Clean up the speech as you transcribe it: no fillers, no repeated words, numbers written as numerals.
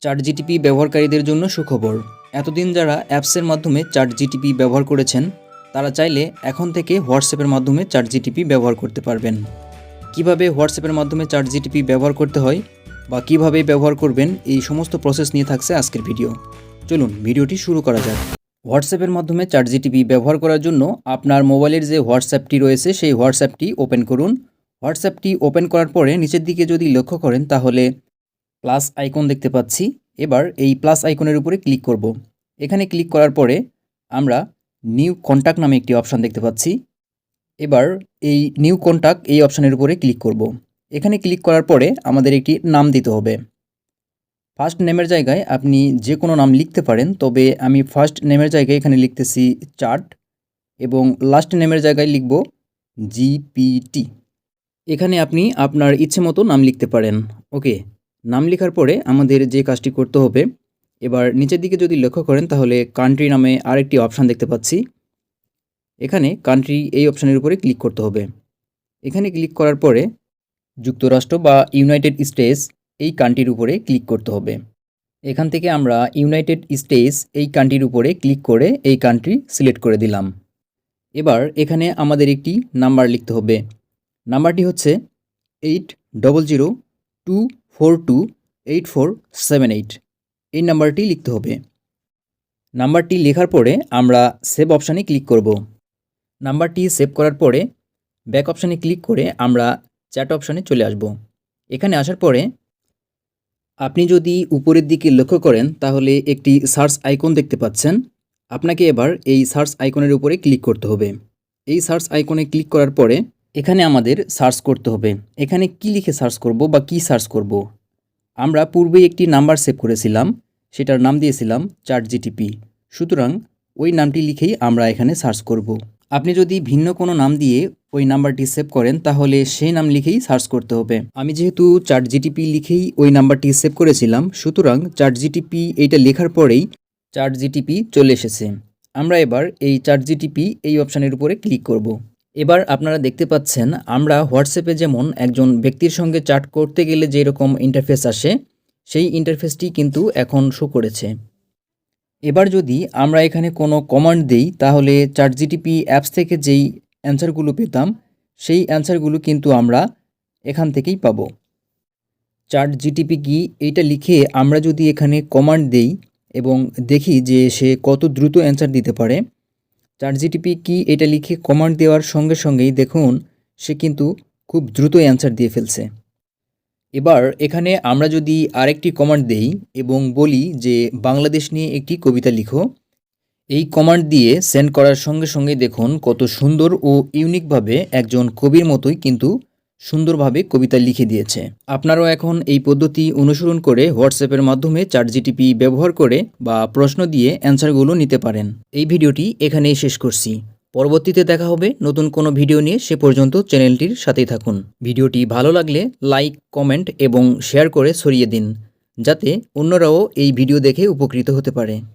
চ্যাটজিটিপি ব্যবহারকারীদের জন্য সুখবর। এতদিন যারা অ্যাপসের মাধ্যমে চ্যাটজিটিপি ব্যবহার করেছেন, তারা চাইলে এখন থেকে হোয়াটসঅ্যাপের মাধ্যমে চ্যাটজিটিপি ব্যবহার করতে পারবেন। কিভাবে হোয়াটসঅ্যাপের মাধ্যমে চ্যাটজিটিপি ব্যবহার করতে হয় বা কিভাবে ব্যবহার করবেন, এই সমস্ত প্রসেস নিয়ে থাকছে আজকের ভিডিও। চলুন ভিডিওটি শুরু করা যাক। হোয়াটসঅ্যাপের মাধ্যমে চ্যাটজিটিপি ব্যবহার করার জন্য আপনার মোবাইলের যে হোয়াটসঅ্যাপটি রয়েছে সেই হোয়াটসঅ্যাপটি ওপেন করুন। হোয়াটসঅ্যাপটি ওপেন করার পরে নিচের দিকে যদি লক্ষ্য করেন তাহলে প্লাস আইকন দেখতে পাচ্ছি। এবার এই প্লাস আইকনের উপরে ক্লিক করব। এখানে ক্লিক করার পরে আমরা নিউ কন্ট্যাক্ট নামে একটি অপশান দেখতে পাচ্ছি। এবার এই নিউ কন্ট্যাক্ট এই অপশানের উপরে ক্লিক করব। এখানে ক্লিক করার পরে আমাদের একটি নাম দিতে হবে। ফার্স্ট নেমের জায়গায় আপনি যে কোনো নাম লিখতে পারেন, তবে আমি ফার্স্ট নেমের জায়গায় এখানে লিখতেছি চ্যাট এবং লাস্ট নেমের জায়গায় লিখব জিপিটি। এখানে আপনি আপনার ইচ্ছে মতো নাম লিখতে পারেন। ওকে, নাম লেখার পরে আমাদের যে কাজটি করতে হবে, এবার নিচের দিকে যদি লক্ষ্য করেন তাহলে কান্ট্রি নামে আরেকটি অপশান দেখতে পাচ্ছি। এখানে কান্ট্রি এই অপশানের উপরে ক্লিক করতে হবে। এখানে ক্লিক করার পরে যুক্তরাষ্ট্র বা ইউনাইটেড স্টেটস এই কান্ট্রির উপরে ক্লিক করতে হবে। এখান থেকে আমরা ইউনাইটেড স্টেটস এই কান্ট্রির উপরে ক্লিক করে এই কান্ট্রি সিলেক্ট করে দিলাম। এবার এখানে আমাদের একটি নাম্বার লিখতে হবে। নাম্বারটি হচ্ছে 8002242848। এই নাম্বারটি লিখতে হবে। নাম্বারটি লেখার পরে আমরা সেভ অপশানে ক্লিক করব। নাম্বারটি সেভ করার পরে ব্যাক অপশানে ক্লিক করে আমরা চ্যাট অপশানে চলে আসব। এখানে আসার পরে আপনি যদি উপরের দিকে লক্ষ্য করেন তাহলে একটি সার্চ আইকন দেখতে পাচ্ছেন। আপনাকে এবার এই সার্চ আইকনের উপরে ক্লিক করতে হবে। এই সার্চ আইকনে ক্লিক করার পরে এখানে আমাদের সার্চ করতে হবে। এখানে কি লিখে সার্চ করব বা কি সার্চ করব? আমরা পূর্বেই একটি নাম্বার সেভ করেছিলাম, সেটার নাম দিয়েছিলাম চ্যাটজিটিপি। সুতরাং ওই নামটি লিখেই আমরা এখানে সার্চ করব। আপনি যদি ভিন্ন কোনো নাম দিয়ে ওই নাম্বারটি সেভ করেন তাহলে সেই নাম লিখেই সার্চ করতে হবে। আমি যেহেতু চ্যাটজিটিপি লিখেই ওই নাম্বারটি সেভ করেছিলাম, সুতরাং চ্যাটজিটিপি এইটা লেখার পরেই চ্যাটজিটিপি চলে এসেছে। আমরা এবার এই চ্যাটজিটিপি এই অপশানের উপরে ক্লিক করব। এবার আপনারা দেখতে পাচ্ছেন আমরা হোয়াটসঅ্যাপে যেমন একজন ব্যক্তির সঙ্গে চ্যাট করতে গেলে যেরকম ইন্টারফেস আসে, সেই ইন্টারফেসটি কিন্তু এখন শো করেছে। এবার যদি আমরা এখানে কোনো কমান্ড দেই তাহলে চ্যাটজিটিপি অ্যাপস থেকে যেই অ্যান্সারগুলো পেতাম সেই অ্যান্সারগুলো কিন্তু আমরা এখান থেকেই পাবো। চ্যাটজিটিপি কি এইটা লিখে আমরা যদি এখানে কমান্ড দেই এবং দেখি যে সে কত দ্রুত অ্যান্সার দিতে পারে, চ্যাটজিটিপি কি এটা লিখে কমান্ড দেওয়ার সঙ্গে সঙ্গেই দেখুন সে কিন্তু খুব দ্রুত অ্যান্সার দিয়ে ফেলছে। এবার এখানে আমরা যদি আরেকটি কমান্ড দেই এবং বলি যে বাংলাদেশ নিয়ে একটি কবিতা লিখো, এই কমান্ড দিয়ে সেন্ড করার সঙ্গে সঙ্গে দেখুন কত সুন্দর ও ইউনিকভাবে একজন কবির মতোই কিন্তু সুন্দরভাবে কবিতা লিখে দিয়েছে। আপনারাও এখন এই পদ্ধতি অনুসরণ করে হোয়াটসঅ্যাপের মাধ্যমে চ্যাটজিটিপি ব্যবহার করে বা প্রশ্ন দিয়ে অ্যান্সারগুলো নিতে পারেন। এই ভিডিওটি এখানেই শেষ করছি। পরবর্তীতে দেখা হবে নতুন কোনো ভিডিও নিয়ে। সে পর্যন্ত চ্যানেলটির সাথেই থাকুন। ভিডিওটি ভালো লাগলে লাইক, কমেন্ট এবং শেয়ার করে ছড়িয়ে দিন, যাতে অন্যরাও এই ভিডিও দেখে উপকৃত হতে পারে।